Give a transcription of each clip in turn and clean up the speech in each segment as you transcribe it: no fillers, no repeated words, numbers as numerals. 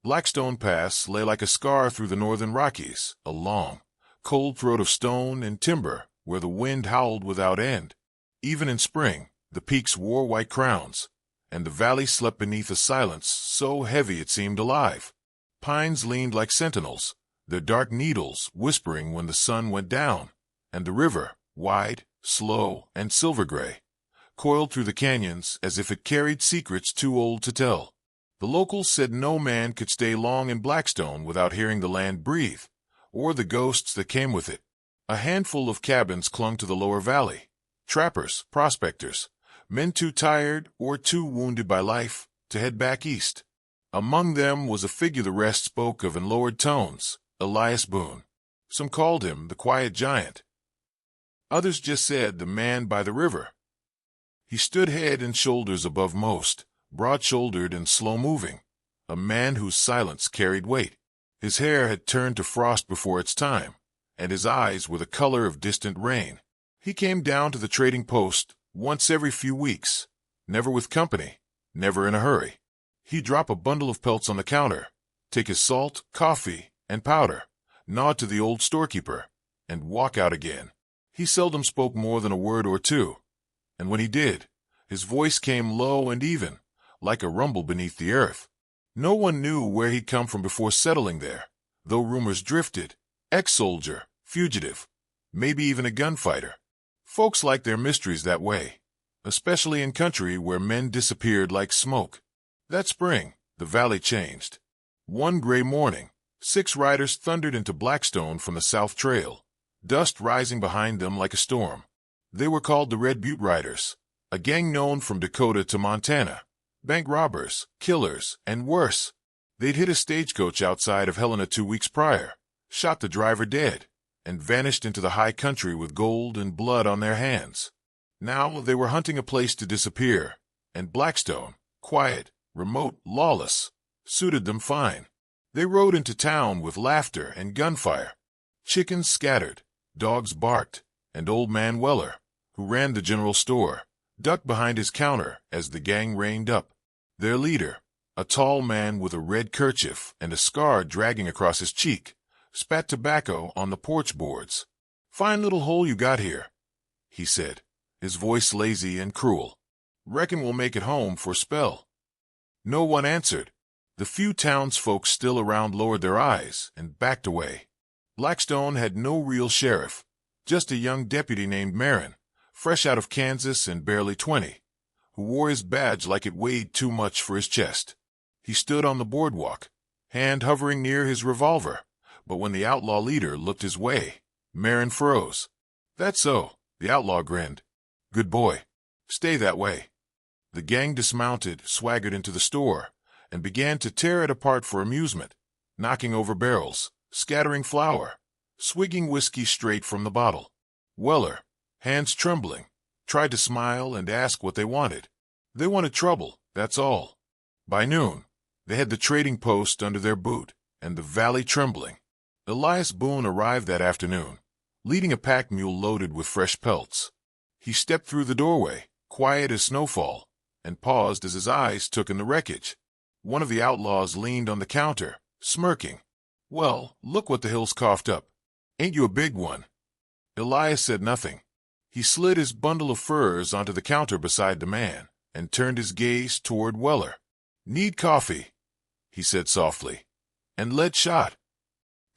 Blackstone Pass lay like a scar through the northern Rockies, a long, cold throat of stone and timber where the wind howled without end. Even in spring, the peaks wore white crowns, and the valley slept beneath a silence so heavy it seemed alive. Pines leaned like sentinels, their dark needles whispering when the sun went down, and the river, wide, slow, and silver-gray, coiled through the canyons as if it carried secrets too old to tell. The locals said no man could stay long in Blackstone without hearing the land breathe, or the ghosts that came with it. A handful of cabins clung to the lower valley. Trappers, prospectors, men too tired or too wounded by life to head back east. Among them was a figure the rest spoke of in lowered tones, Elias Boone. Some called him the Quiet Giant. Others just said the man by the river. He stood head and shoulders above most, broad-shouldered and slow-moving, a man whose silence carried weight. His hair had turned to frost before its time, and his eyes were the color of distant rain. He came down to the trading post once every few weeks, never with company, never in a hurry. He'd drop a bundle of pelts on the counter, take his salt, coffee, and powder, nod to the old storekeeper, and walk out again. He seldom spoke more than a word or two, and when he did, his voice came low and even, like a rumble beneath the earth. No one knew where he'd come from before settling there, though rumors drifted. Ex-soldier, fugitive, maybe even a gunfighter. Folks liked their mysteries that way, especially in country where men disappeared like smoke. That spring, the valley changed. One gray morning, 6 riders thundered into Blackstone from the South Trail, dust rising behind them like a storm. They were called the Redbute Riders, a gang known from Dakota to Montana. Bank robbers, killers, and worse. They'd hit a stagecoach outside of Helena 2 weeks prior, shot the driver dead, and vanished into the high country with gold and blood on their hands. Now they were hunting a place to disappear, and Blackstone, quiet, remote, lawless, suited them fine. They rode into town with laughter and gunfire. Chickens scattered, dogs barked, and old man Weller, who ran the general store, ducked behind his counter as the gang reined up. Their leader, a tall man with a red kerchief and a scar dragging across his cheek, spat tobacco on the porch boards. "Fine little hole you got here," he said, his voice lazy and cruel. "Reckon we'll make it home for a spell." No one answered. The few townsfolk still around lowered their eyes and backed away. Blackstone had no real sheriff, just a young deputy named Marin, fresh out of Kansas and barely 20, who wore his badge like it weighed too much for his chest. He stood on the boardwalk, hand hovering near his revolver, but when the outlaw leader looked his way, Marin froze. "That's so," the outlaw grinned. "Good boy. Stay that way." The gang dismounted, swaggered into the store, and began to tear it apart for amusement, knocking over barrels, scattering flour, swigging whiskey straight from the bottle. Weller, hands trembling, tried to smile and ask what they wanted. They wanted trouble, that's all. By noon, they had the trading post under their boot, and the valley trembling. Elias Boone arrived that afternoon, leading a pack mule loaded with fresh pelts. He stepped through the doorway, quiet as snowfall, and paused as his eyes took in the wreckage. One of the outlaws leaned on the counter, smirking. "Well, look what the hill's coughed up. Ain't you a big one?" Elias said nothing. He slid his bundle of furs onto the counter beside the man and turned his gaze toward Weller. "Need coffee," he said softly. "And lead shot."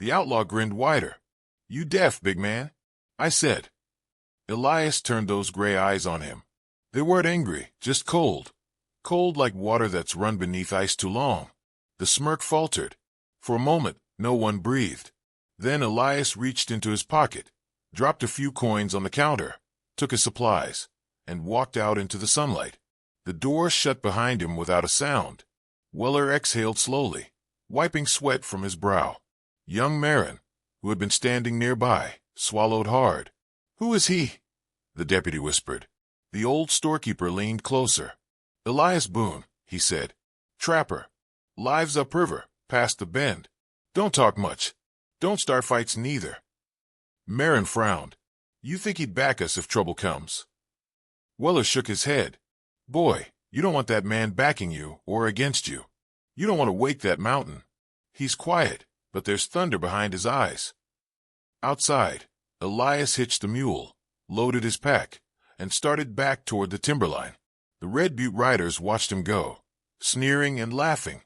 The outlaw grinned wider. "You deaf, big man?" I said. Elias turned those gray eyes on him. They weren't angry, just cold. Cold like water that's run beneath ice too long. The smirk faltered. For a moment, no one breathed. Then Elias reached into his pocket, dropped a few coins on the counter, took his supplies, and walked out into the sunlight. The door shut behind him without a sound. Weller exhaled slowly, wiping sweat from his brow. Young Marin, who had been standing nearby, swallowed hard. "Who is he?" the deputy whispered. The old storekeeper leaned closer. "Elias Boone," he said. "Trapper. Lives upriver, past the bend. Don't talk much. Don't start fights neither." Marin frowned. "You think he'd back us if trouble comes?" Weller shook his head. "Boy, you don't want that man backing you or against you. You don't want to wake that mountain. He's quiet, but there's thunder behind his eyes. Outside, Elias hitched the mule, loaded his pack, and started back toward the timberline. The Redbute Riders watched him go, sneering and laughing.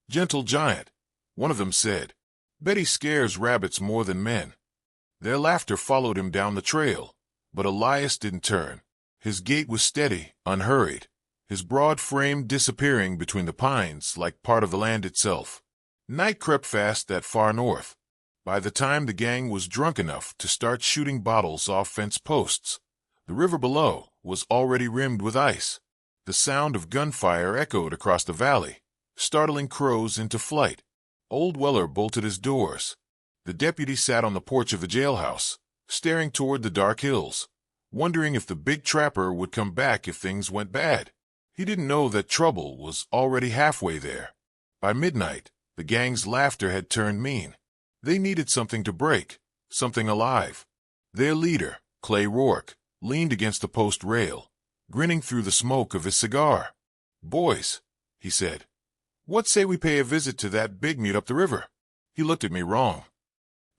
"Gentle giant," one of them said. "Bet he scares rabbits more than men." Their laughter followed him down the trail, but Elias didn't turn. His gait was steady, unhurried, his broad frame disappearing between the pines like part of the land itself. Night crept fast that far north. By the time the gang was drunk enough to start shooting bottles off fence posts, the river below was already rimmed with ice. The sound of gunfire echoed across the valley, startling crows into flight. Old Weller bolted his doors. The deputy sat on the porch of the jailhouse, staring toward the dark hills, wondering if the big trapper would come back if things went bad. He didn't know that trouble was already halfway there. By midnight, the gang's laughter had turned mean. They needed something to break, something alive. Their leader, Clay Rourke, leaned against the post rail, grinning through the smoke of his cigar. "Boys," he said, "what say we pay a visit to that big mute up the river?" He looked at me wrong.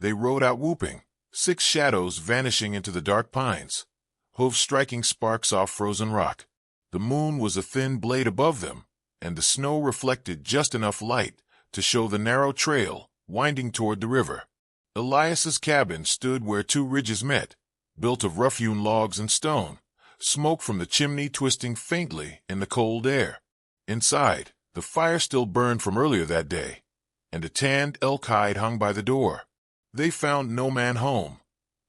They rode out whooping, 6 shadows vanishing into the dark pines, hooves striking sparks off frozen rock. The moon was a thin blade above them, and the snow reflected just enough light to show the narrow trail winding toward the river. Elias's cabin stood where 2 ridges met, built of rough-hewn logs and stone, smoke from the chimney twisting faintly in the cold air. Inside, the fire still burned from earlier that day, and a tanned elk hide hung by the door. They found no man home,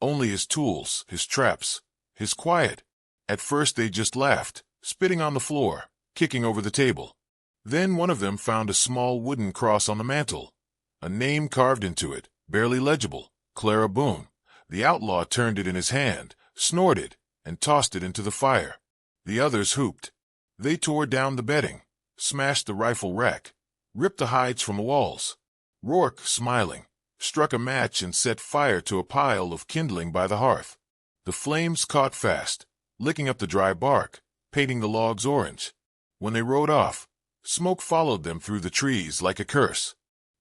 only his tools, his traps, his quiet. At first they just laughed, spitting on the floor, kicking over the table. Then one of them found a small wooden cross on the mantel, a name carved into it, barely legible, Clara Boone. The outlaw turned it in his hand, snorted, and tossed it into the fire. The others hooped. They tore down the bedding, smashed the rifle rack, ripped the hides from the walls. Rourke, smiling, struck a match and set fire to a pile of kindling by the hearth. The flames caught fast, licking up the dry bark, painting the logs orange. When they rode off, smoke followed them through the trees like a curse.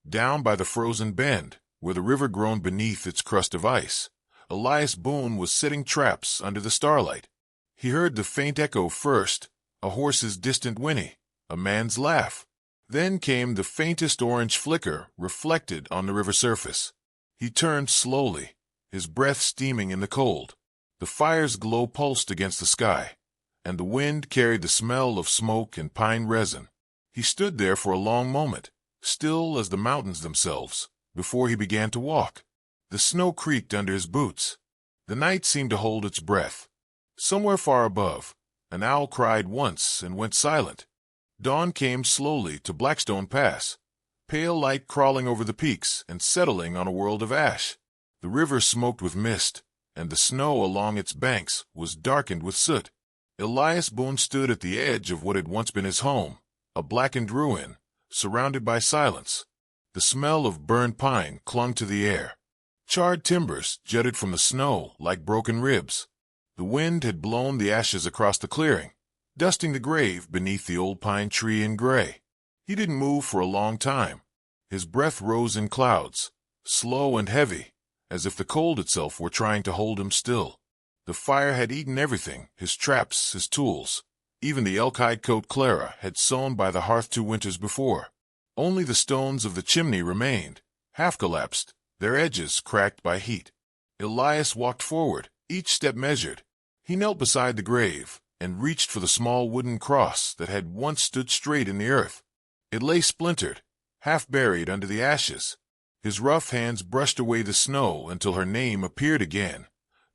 Down by the frozen bend, where the river groaned beneath its crust of ice, Elias Boone was setting traps under the starlight. He heard the faint echo first, a horse's distant whinny, a man's laugh. Then came the faintest orange flicker reflected on the river surface. He turned slowly, his breath steaming in the cold. The fire's glow pulsed against the sky, and the wind carried the smell of smoke and pine resin. He stood there for a long moment, still as the mountains themselves, before he began to walk. The snow creaked under his boots. The night seemed to hold its breath. Somewhere far above, an owl cried once and went silent. Dawn came slowly to Blackstone Pass, pale light crawling over the peaks and settling on a world of ash. The river smoked with mist, and the snow along its banks was darkened with soot. Elias Boone stood at the edge of what had once been his home, a blackened ruin, surrounded by silence. The smell of burned pine clung to the air. Charred timbers jutted from the snow like broken ribs. The wind had blown the ashes across the clearing, dusting the grave beneath the old pine tree in gray. He didn't move for a long time. His breath rose in clouds, slow and heavy, as if the cold itself were trying to hold him still. The fire had eaten everything, his traps, his tools. Even the elk-hide coat Clara had sewn by the hearth 2 winters before. Only the stones of the chimney remained, half-collapsed, their edges cracked by heat. Elias walked forward, each step measured. He knelt beside the grave and reached for the small wooden cross that had once stood straight in the earth. It lay splintered, half buried under the ashes. His rough hands brushed away the snow until her name appeared again,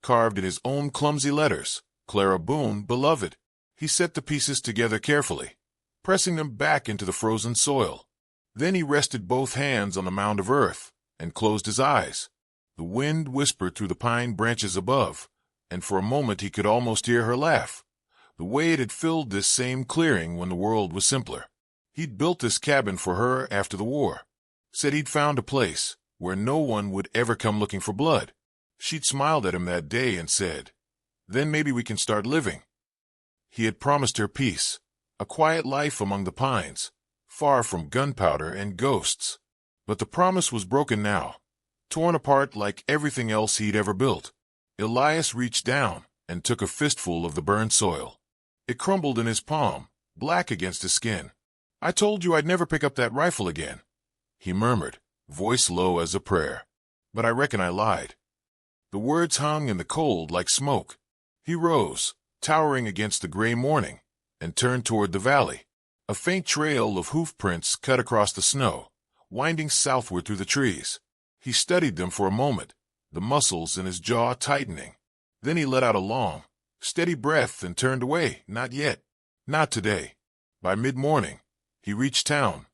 carved in his own clumsy letters, Clara Boone, beloved. He set the pieces together carefully, pressing them back into the frozen soil. Then he rested both hands on the mound of earth and closed his eyes. The wind whispered through the pine branches above, and for a moment he could almost hear her laugh, the way it had filled this same clearing when the world was simpler. He'd built this cabin for her after the war, said he'd found a place where no one would ever come looking for blood. She'd smiled at him that day and said, "Then maybe we can start living." He had promised her peace, a quiet life among the pines, far from gunpowder and ghosts. But the promise was broken now, torn apart like everything else he'd ever built. Elias reached down and took a fistful of the burned soil. It crumbled in his palm, black against his skin. "I told you I'd never pick up that rifle again," he murmured, voice low as a prayer. "But I reckon I lied." The words hung in the cold like smoke. He rose, towering against the gray morning, and turned toward the valley. A faint trail of hoof prints cut across the snow, winding southward through the trees. He studied them for a moment, the muscles in his jaw tightening. Then he let out a long, steady breath and turned away. Not yet. Not today. By mid-morning, he reached town.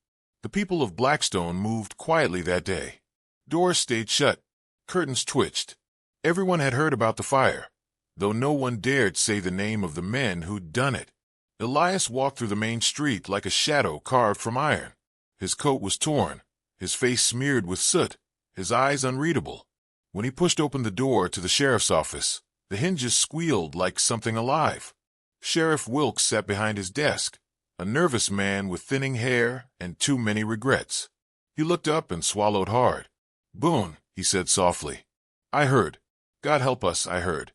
The people of Blackstone moved quietly that day. Doors stayed shut. Curtains twitched. Everyone had heard about the fire, though no one dared say the name of the men who'd done it. Elias walked through the main street like a shadow carved from iron. His coat was torn, his face smeared with soot, his eyes unreadable. When he pushed open the door to the sheriff's office, the hinges squealed like something alive. Sheriff Wilkes sat behind his desk, a nervous man with thinning hair and too many regrets. He looked up and swallowed hard. "Boone," he said softly. "I heard. God help us, I heard."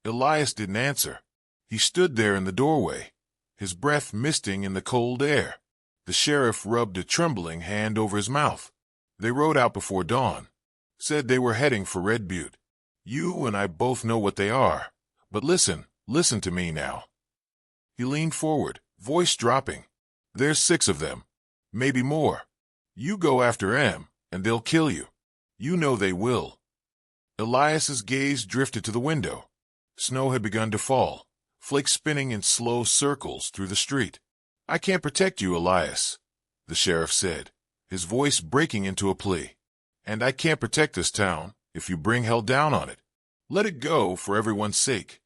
Elias didn't answer. He stood there in the doorway, his breath misting in the cold air. The sheriff rubbed a trembling hand over his mouth. "They rode out before dawn. Said they were heading for Redbute. You and I both know what they are. But listen to me now." He leaned forward, voice dropping. "There's 6 of them. Maybe more. You go after 'em, and they'll kill you. You know they will." Elias's gaze drifted to the window. Snow had begun to fall, flakes spinning in slow circles through the street. "I can't protect you, Elias," the sheriff said, his voice breaking into a plea. "And I can't protect this town if you bring hell down on it. Let it go for everyone's sake."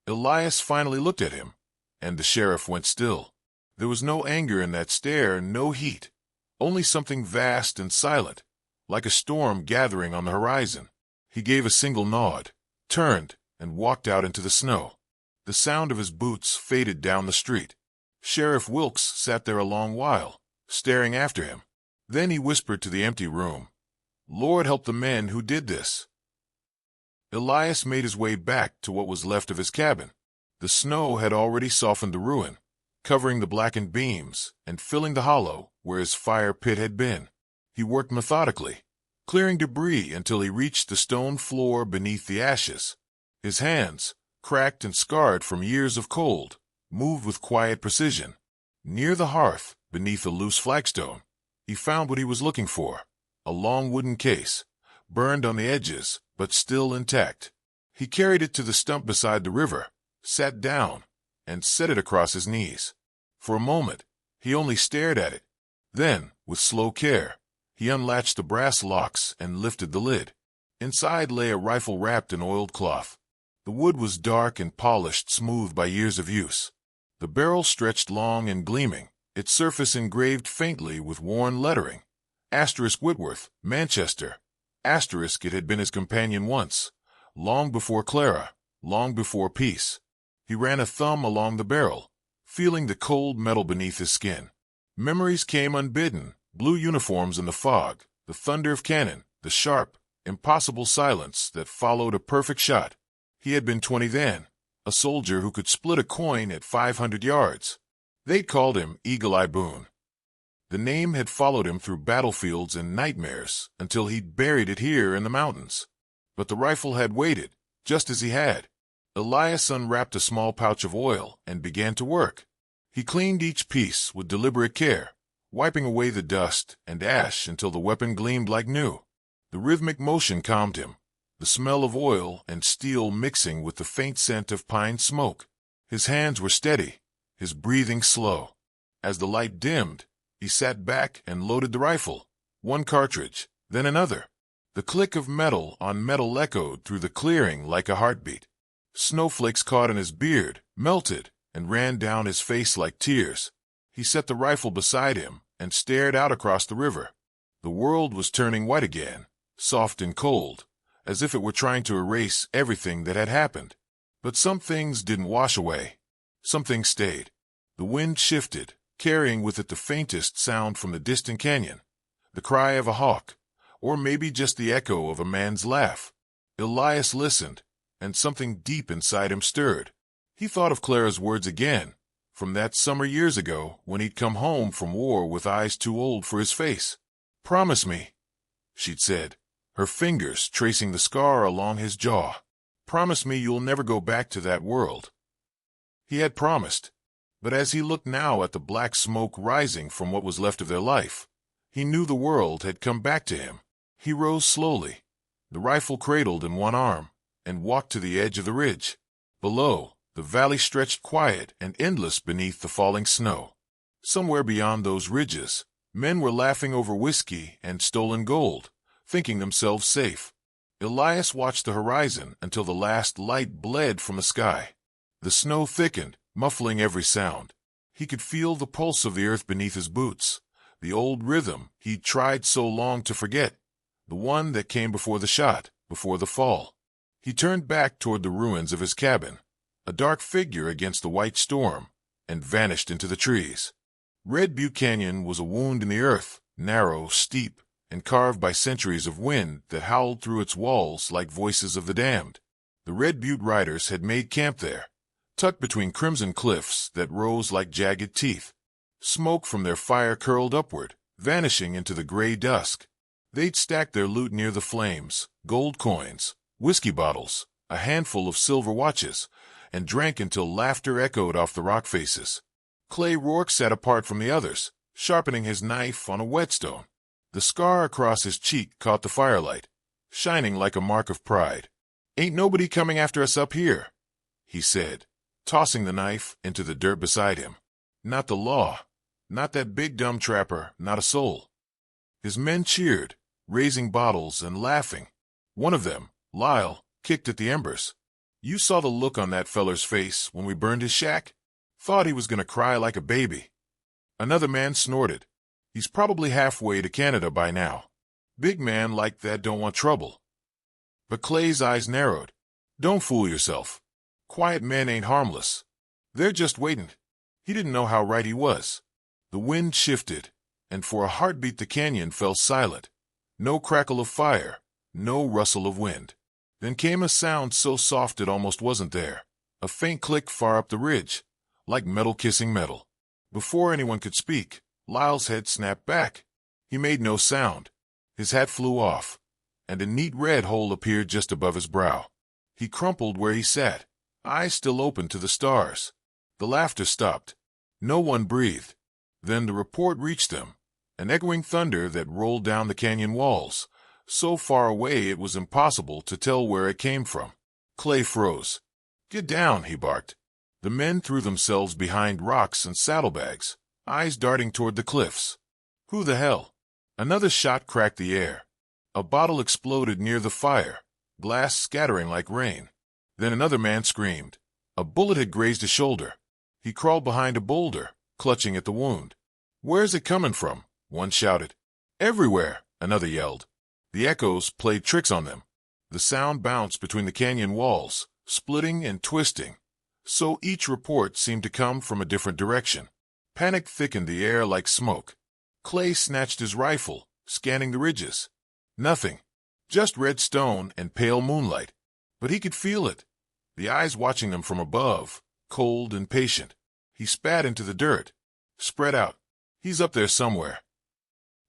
Elias finally looked at him, and the sheriff went still. There was no anger in that stare, no heat, only something vast and silent, like a storm gathering on the horizon. He gave a single nod, turned, and walked out into the snow. The sound of his boots faded down the street. Sheriff Wilkes sat there a long while, staring after him. Then he whispered to the empty room, "Lord help the men who did this." Elias made his way back to what was left of his cabin. The snow had already softened the ruin, covering the blackened beams and filling the hollow where his fire pit had been. He worked methodically, clearing debris until he reached the stone floor beneath the ashes. His hands, cracked and scarred from years of cold, moved with quiet precision. Near the hearth, beneath a loose flagstone, he found what he was looking for, a long wooden case, burned on the edges, but still intact. He carried it to the stump beside the river, sat down, and set it across his knees. For a moment, he only stared at it. Then, with slow care, he unlatched the brass locks and lifted the lid. Inside lay a rifle wrapped in oiled cloth. The wood was dark and polished smooth by years of use. The barrel stretched long and gleaming, its surface engraved faintly with worn lettering. Asterisk Whitworth, Manchester. Asterisk it had been his companion once, long before Clara, long before peace. He ran a thumb along the barrel, feeling the cold metal beneath his skin. Memories came unbidden, blue uniforms in the fog, the thunder of cannon, the sharp, impossible silence that followed a perfect shot. He had been 20 then, a soldier who could split a coin at 500 yards. They'd called him Eagle-Eye Boone. The name had followed him through battlefields and nightmares until he'd buried it here in the mountains. But the rifle had waited, just as he had. Elias unwrapped a small pouch of oil and began to work. He cleaned each piece with deliberate care, wiping away the dust and ash until the weapon gleamed like new. The rhythmic motion calmed him, the smell of oil and steel mixing with the faint scent of pine smoke. His hands were steady, his breathing slow. As the light dimmed, he sat back and loaded the rifle, one cartridge, then another. The click of metal on metal echoed through the clearing like a heartbeat. Snowflakes caught in his beard, melted, and ran down his face like tears. He set the rifle beside him and stared out across the river. The world was turning white again, soft and cold, as if it were trying to erase everything that had happened. But some things didn't wash away. Some things stayed. The wind shifted, carrying with it the faintest sound from the distant canyon, the cry of a hawk, or maybe just the echo of a man's laugh. Elias listened, and something deep inside him stirred. He thought of Clara's words again, from that summer years ago when he'd come home from war with eyes too old for his face. "Promise me," she'd said, her fingers tracing the scar along his jaw. "Promise me you'll never go back to that world." He had promised, but as he looked now at the black smoke rising from what was left of their life, he knew the world had come back to him. He rose slowly, the rifle cradled in one arm, and walked to the edge of the ridge. Below, the valley stretched quiet and endless beneath the falling snow. Somewhere beyond those ridges, men were laughing over whiskey and stolen gold, thinking themselves safe. Elias watched the horizon until the last light bled from the sky. The snow thickened, muffling every sound. He could feel the pulse of the earth beneath his boots, the old rhythm he'd tried so long to forget, the one that came before the shot, before the fall. He turned back toward the ruins of his cabin, a dark figure against the white storm, and vanished into the trees. Redbute Canyon was a wound in the earth, narrow, steep, and carved by centuries of wind that howled through its walls like voices of the damned. The Redbute Riders had made camp there, tucked between crimson cliffs that rose like jagged teeth. Smoke from their fire curled upward, vanishing into the gray dusk. They'd stacked their loot near the flames, gold coins, whiskey bottles, a handful of silver watches, and drank until laughter echoed off the rock faces. Clay Rourke sat apart from the others, sharpening his knife on a whetstone. The scar across his cheek caught the firelight, shining like a mark of pride. "Ain't nobody coming after us up here," he said, tossing the knife into the dirt beside him. "Not the law, not that big dumb trapper, not a soul." His men cheered, raising bottles and laughing. One of them, Lyle, kicked at the embers. "You saw the look on that feller's face when we burned his shack? Thought he was going to cry like a baby." Another man snorted. "He's probably halfway to Canada by now. Big man like that don't want trouble." But Clay's eyes narrowed. "Don't fool yourself. Quiet men ain't harmless. They're just waiting." He didn't know how right he was. The wind shifted, and for a heartbeat the canyon fell silent. No crackle of fire, no rustle of wind. Then came a sound so soft it almost wasn't there, a faint click far up the ridge, like metal kissing metal. Before anyone could speak, Lyle's head snapped back. He made no sound. His hat flew off, and a neat red hole appeared just above his brow. He crumpled where he sat, eyes still open to the stars. The laughter stopped. No one breathed. Then the report reached them, an echoing thunder that rolled down the canyon walls, so far away it was impossible to tell where it came from. Clay froze. "Get down," he barked. The men threw themselves behind rocks and saddlebags, eyes darting toward the cliffs. "Who the hell?" Another shot cracked the air. A bottle exploded near the fire, glass scattering like rain. Then another man screamed. A bullet had grazed his shoulder. He crawled behind a boulder, clutching at the wound. "Where's it coming from?" one shouted. "Everywhere," another yelled. The echoes played tricks on them. The sound bounced between the canyon walls, splitting and twisting, so each report seemed to come from a different direction. Panic thickened the air like smoke. Clay snatched his rifle, scanning the ridges. Nothing. Just red stone and pale moonlight. But he could feel it. The eyes watching them from above, cold and patient. He spat into the dirt. "Spread out. He's up there somewhere."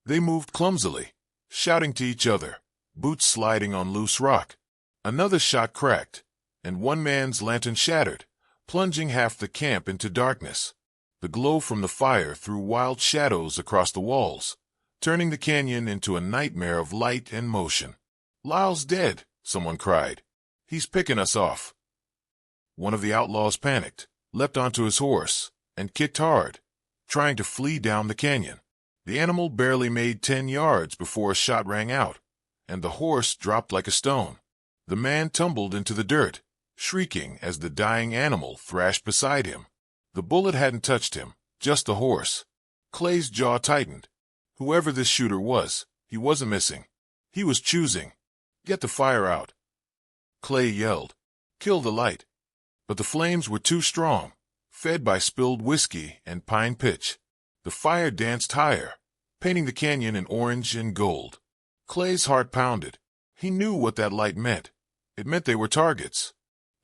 They moved clumsily, shouting to each other, boots sliding on loose rock. Another shot cracked, and one man's lantern shattered, plunging half the camp into darkness. The glow from the fire threw wild shadows across the walls, turning the canyon into a nightmare of light and motion. "Lyle's dead," someone cried. "He's picking us off." One of the outlaws panicked, leapt onto his horse, and kicked hard, trying to flee down the canyon. The animal barely made 10 yards before a shot rang out, and the horse dropped like a stone. The man tumbled into the dirt, shrieking as the dying animal thrashed beside him. The bullet hadn't touched him, just the horse. Clay's jaw tightened. Whoever this shooter was, he wasn't missing. He was choosing. "Get the fire out." Clay yelled. "Kill the light." But the flames were too strong, fed by spilled whiskey and pine pitch. The fire danced higher, painting the canyon in orange and gold. Clay's heart pounded. He knew what that light meant. It meant they were targets.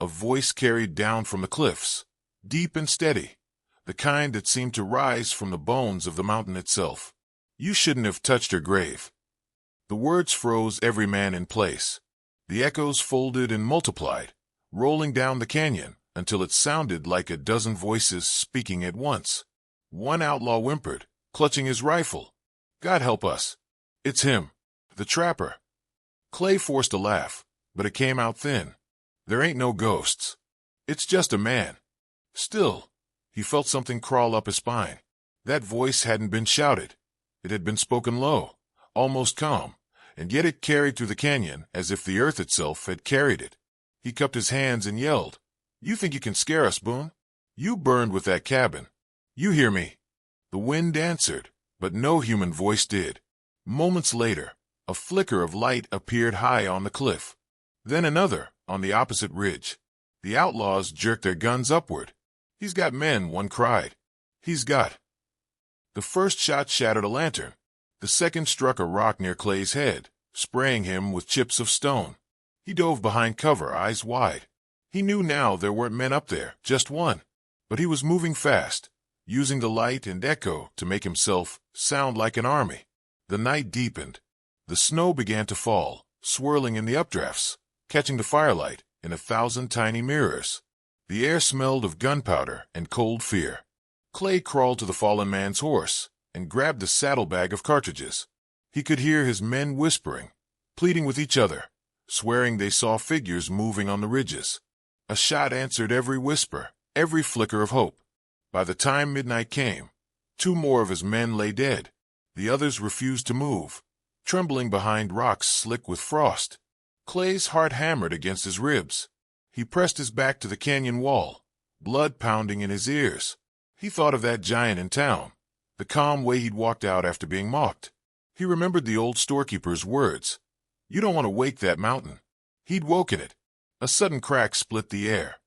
A voice carried down from the cliffs, deep and steady, the kind that seemed to rise from the bones of the mountain itself. You shouldn't have touched her grave. The words froze every man in place. The echoes folded and multiplied, rolling down the canyon until it sounded like a dozen voices speaking at once. One outlaw whimpered, clutching his rifle. God help us. It's him, the trapper. Clay forced a laugh, but it came out thin. There ain't no ghosts. It's just a man. Still, he felt something crawl up his spine. That voice hadn't been shouted. It had been spoken low, almost calm, and yet it carried through the canyon as if the earth itself had carried it. He cupped his hands and yelled, "You think you can scare us, Boone? You burned with that cabin. You hear me?" The wind answered, but no human voice did. Moments later, a flicker of light appeared high on the cliff. Then another, on the opposite ridge. The outlaws jerked their guns upward. "He's got men," one cried. "He's got—" The first shot shattered a lantern. The second struck a rock near Clay's head, spraying him with chips of stone. He dove behind cover, eyes wide. He knew now there weren't men up there, just one. But he was moving fast, using the light and echo to make himself sound like an army. The night deepened. The snow began to fall, swirling in the updrafts, catching the firelight in 1,000 tiny mirrors. The air smelled of gunpowder and cold fear. Clay crawled to the fallen man's horse and grabbed the saddlebag of cartridges. He could hear his men whispering, pleading with each other, swearing they saw figures moving on the ridges. A shot answered every whisper, every flicker of hope. By the time midnight came, 2 more of his men lay dead. The others refused to move, trembling behind rocks slick with frost. Clay's heart hammered against his ribs. He pressed his back to the canyon wall, blood pounding in his ears. He thought of that giant in town, the calm way he'd walked out after being mocked. He remembered the old storekeeper's words. "You don't want to wake that mountain." He'd woken it. A sudden crack split the air.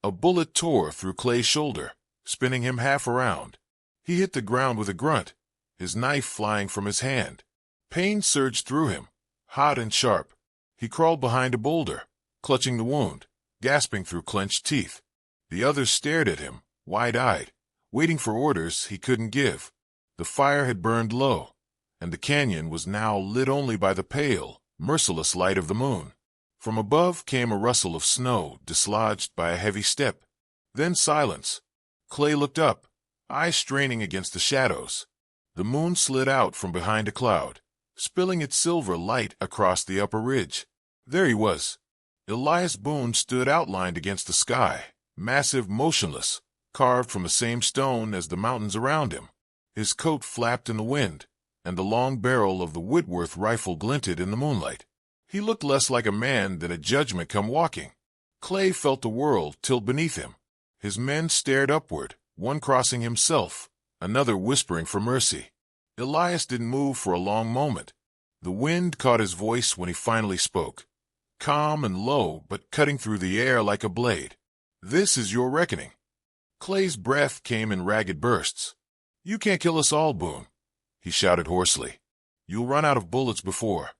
A bullet tore through Clay's shoulder, spinning him half around. He hit the ground with a grunt, his knife flying from his hand. Pain surged through him, hot and sharp. He crawled behind a boulder, clutching the wound, gasping through clenched teeth. The others stared at him, wide-eyed, waiting for orders he couldn't give. The fire had burned low, and the canyon was now lit only by the pale, merciless light of the moon. From above came a rustle of snow dislodged by a heavy step. Then silence. Clay looked up, eyes straining against the shadows. The moon slid out from behind a cloud, spilling its silver light across the upper ridge. There he was. Elias Boone stood outlined against the sky, massive, motionless, carved from the same stone as the mountains around him. His coat flapped in the wind, and the long barrel of the Whitworth rifle glinted in the moonlight. He looked less like a man than a judgment come walking. Clay felt the world tilt beneath him. His men stared upward, one crossing himself, another whispering for mercy. Elias didn't move for a long moment. The wind caught his voice when he finally spoke, calm and low but cutting through the air like a blade. "This is your reckoning." Clay's breath came in ragged bursts. "You can't kill us all, Boone," he shouted hoarsely. "You'll run out of bullets before."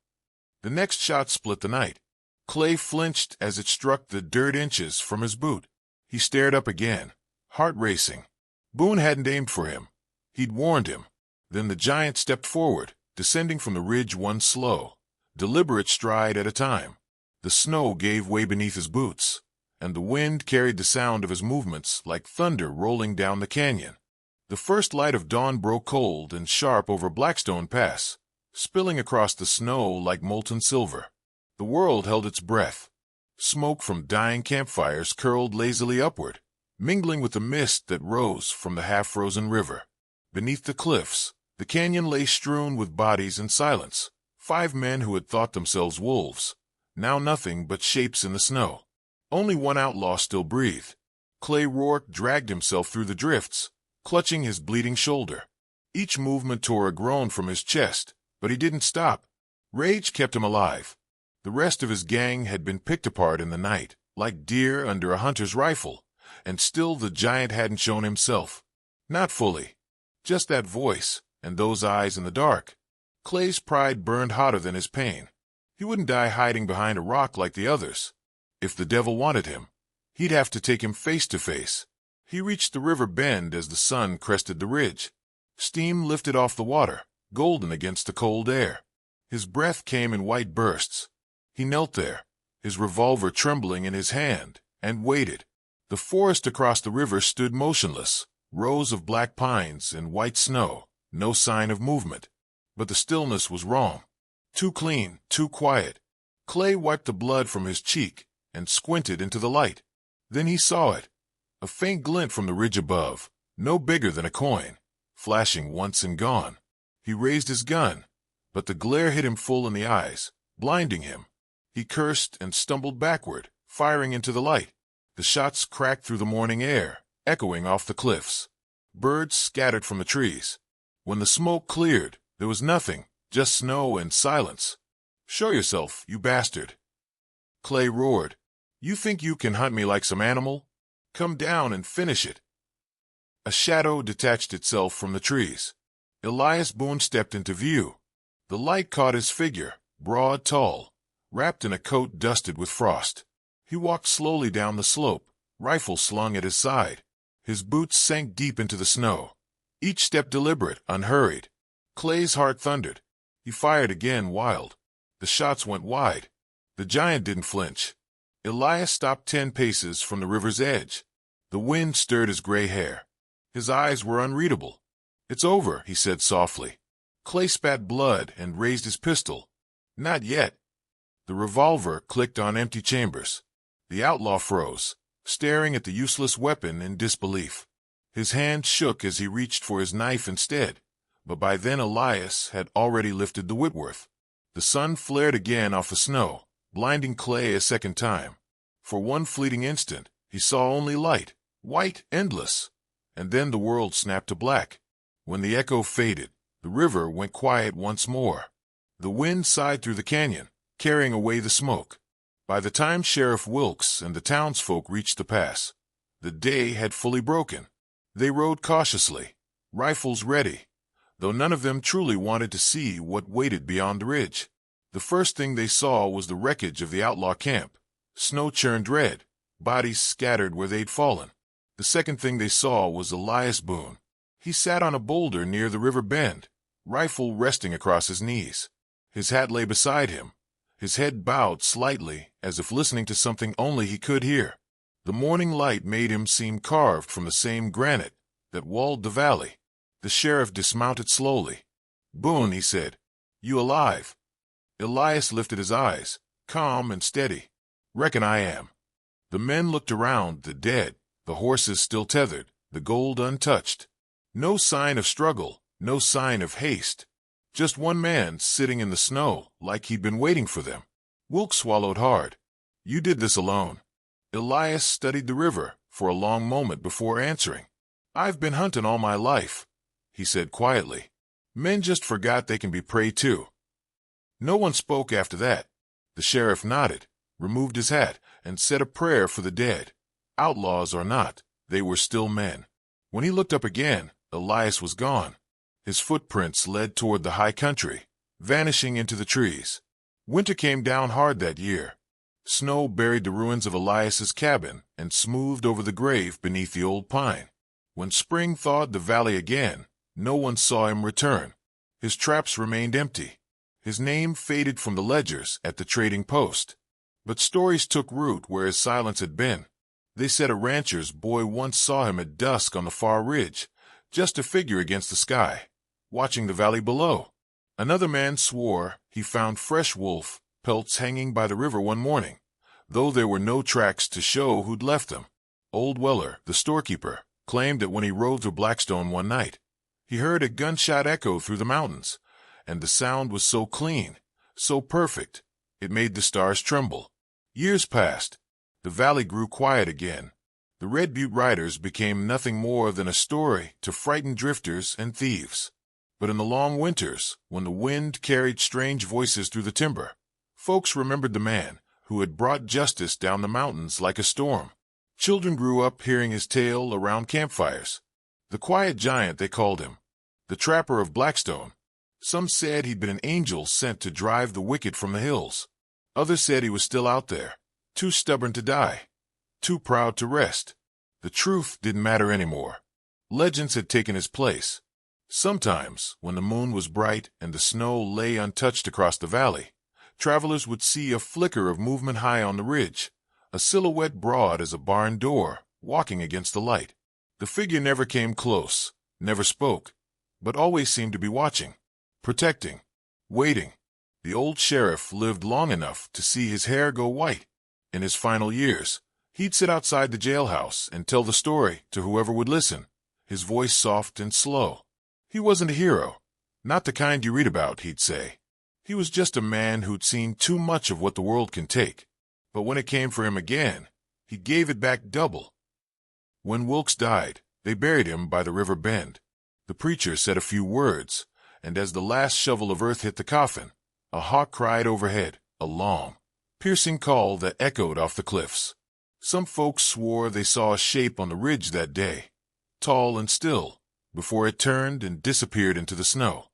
The next shot split the night. Clay flinched as it struck the dirt inches from his boot. He stared up again, heart racing. Boone hadn't aimed for him. He'd warned him. Then the giant stepped forward, descending from the ridge one slow, deliberate stride at a time. The snow gave way beneath his boots, and the wind carried the sound of his movements like thunder rolling down the canyon. The first light of dawn broke cold and sharp over Blackstone Pass, spilling across the snow like molten silver. The world held its breath. Smoke from dying campfires curled lazily upward, mingling with the mist that rose from the half-frozen river. Beneath the cliffs, the canyon lay strewn with bodies and silence. 5 men who had thought themselves wolves, now nothing but shapes in the snow. Only one outlaw still breathed. Clay Rourke dragged himself through the drifts, clutching his bleeding shoulder. Each movement tore a groan from his chest, but he didn't stop. Rage kept him alive. The rest of his gang had been picked apart in the night, like deer under a hunter's rifle, and still the giant hadn't shown himself. Not fully. Just that voice, and those eyes in the dark. Clay's pride burned hotter than his pain. He wouldn't die hiding behind a rock like the others. If the devil wanted him, he'd have to take him face to face. He reached the river bend as the sun crested the ridge. Steam lifted off the water, golden against the cold air. His breath came in white bursts. He knelt there, his revolver trembling in his hand, and waited. The forest across the river stood motionless, rows of black pines and white snow, no sign of movement. But the stillness was wrong. Too clean, too quiet. Clay wiped the blood from his cheek and squinted into the light. Then he saw it, a faint glint from the ridge above, no bigger than a coin, flashing once and gone. He raised his gun, but the glare hit him full in the eyes, blinding him. He cursed and stumbled backward, firing into the light. The shots cracked through the morning air, echoing off the cliffs. Birds scattered from the trees. When the smoke cleared, there was nothing, just snow and silence. "Show yourself, you bastard!" Clay roared. "You think you can hunt me like some animal? Come down and finish it." A shadow detached itself from the trees. Elias Boone stepped into view. The light caught his figure, broad, tall, wrapped in a coat dusted with frost. He walked slowly down the slope, rifle slung at his side. His boots sank deep into the snow, each step deliberate, unhurried. Clay's heart thundered. He fired again, wild. The shots went wide. The giant didn't flinch. Elias stopped 10 paces from the river's edge. The wind stirred his gray hair. His eyes were unreadable. "It's over," he said softly. Clay spat blood and raised his pistol. "Not yet." The revolver clicked on empty chambers. The outlaw froze, staring at the useless weapon in disbelief. His hand shook as he reached for his knife instead, but by then Elias had already lifted the Whitworth. The sun flared again off the snow, blinding Clay a second time. For one fleeting instant, he saw only light, white, endless, and then the world snapped to black. When the echo faded, the river went quiet once more. The wind sighed through the canyon, carrying away the smoke. By the time Sheriff Wilkes and the townsfolk reached the pass, the day had fully broken. They rode cautiously, rifles ready, though none of them truly wanted to see what waited beyond the ridge. The first thing they saw was the wreckage of the outlaw camp, snow churned red, bodies scattered where they'd fallen. The second thing they saw was Elias Boone. He sat on a boulder near the river bend, rifle resting across his knees. His hat lay beside him, his head bowed slightly as if listening to something only he could hear. The morning light made him seem carved from the same granite that walled the valley. The sheriff dismounted slowly. "Boone," he said, "you alive?" Elias lifted his eyes, calm and steady. "Reckon I am." The men looked around, the dead, the horses still tethered, the gold untouched. No sign of struggle, no sign of haste. Just one man sitting in the snow like he'd been waiting for them. Wilkes swallowed hard. "You did this alone." Elias studied the river for a long moment before answering. "I've been hunting all my life," he said quietly. "Men just forgot they can be prey too." No one spoke after that. The sheriff nodded, removed his hat, and said a prayer for the dead. Outlaws or not, they were still men. When he looked up again, Elias was gone. His footprints led toward the high country, vanishing into the trees. Winter came down hard that year. Snow buried the ruins of Elias's cabin and smoothed over the grave beneath the old pine. When spring thawed the valley again, no one saw him return. His traps remained empty. His name faded from the ledgers at the trading post. But stories took root where his silence had been. They said a rancher's boy once saw him at dusk on the far ridge, just a figure against the sky, watching the valley below. Another man swore he found fresh wolf pelts hanging by the river one morning, though there were no tracks to show who'd left them. Old Weller, the storekeeper, claimed that when he rode through Blackstone one night, he heard a gunshot echo through the mountains, and the sound was so clean, so perfect, it made the stars tremble. Years passed. The valley grew quiet again. The Redbute Riders became nothing more than a story to frighten drifters and thieves. But in the long winters, when the wind carried strange voices through the timber, folks remembered the man who had brought justice down the mountains like a storm. Children grew up hearing his tale around campfires. The quiet giant, they called him. the trapper of Blackstone. Some said he'd been an angel sent to drive the wicked from the hills. Others said he was still out there, too stubborn to die, too proud to rest. The truth didn't matter anymore. Legends had taken his place. Sometimes, when the moon was bright and the snow lay untouched across the valley, travelers would see a flicker of movement high on the ridge, a silhouette broad as a barn door, walking against the light. The figure never came close, never spoke, but always seemed to be watching, protecting, waiting. The old sheriff lived long enough to see his hair go white. In his final years, he'd sit outside the jailhouse and tell the story to whoever would listen, his voice soft and slow. He wasn't a hero, not the kind you read about, he'd say. He was just a man who'd seen too much of what the world can take. But when it came for him again, he gave it back double. When Wilkes died, they buried him by the river bend. The preacher said a few words, and as the last shovel of earth hit the coffin, a hawk cried overhead, a long, piercing call that echoed off the cliffs. Some folks swore they saw a shape on the ridge that day, tall and still, before it turned and disappeared into the snow.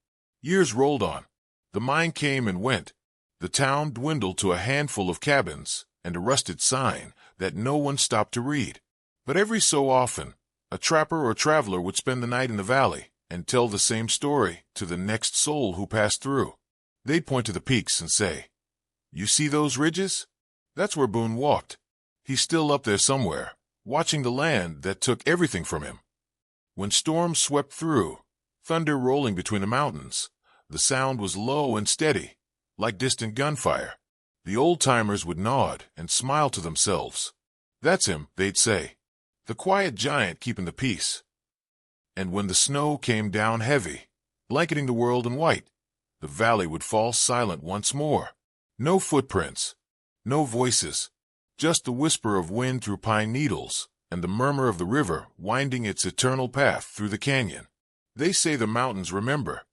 Years rolled on. The mine came and went. The town dwindled to a handful of cabins and a rusted sign that no one stopped to read. But every so often, a trapper or traveler would spend the night in the valley and tell the same story to the next soul who passed through. They'd point to the peaks and say, "You see those ridges? That's where Boone walked. He's still up there somewhere, watching the land that took everything from him." When storms swept through, thunder rolling between the mountains, the sound was low and steady, like distant gunfire. The old-timers would nod and smile to themselves. "That's him," they'd say, "the quiet giant keeping the peace." And when the snow came down heavy, blanketing the world in white, the valley would fall silent once more. No footprints, no voices, just the whisper of wind through pine needles and the murmur of the river winding its eternal path through the canyon. They say the mountains remember,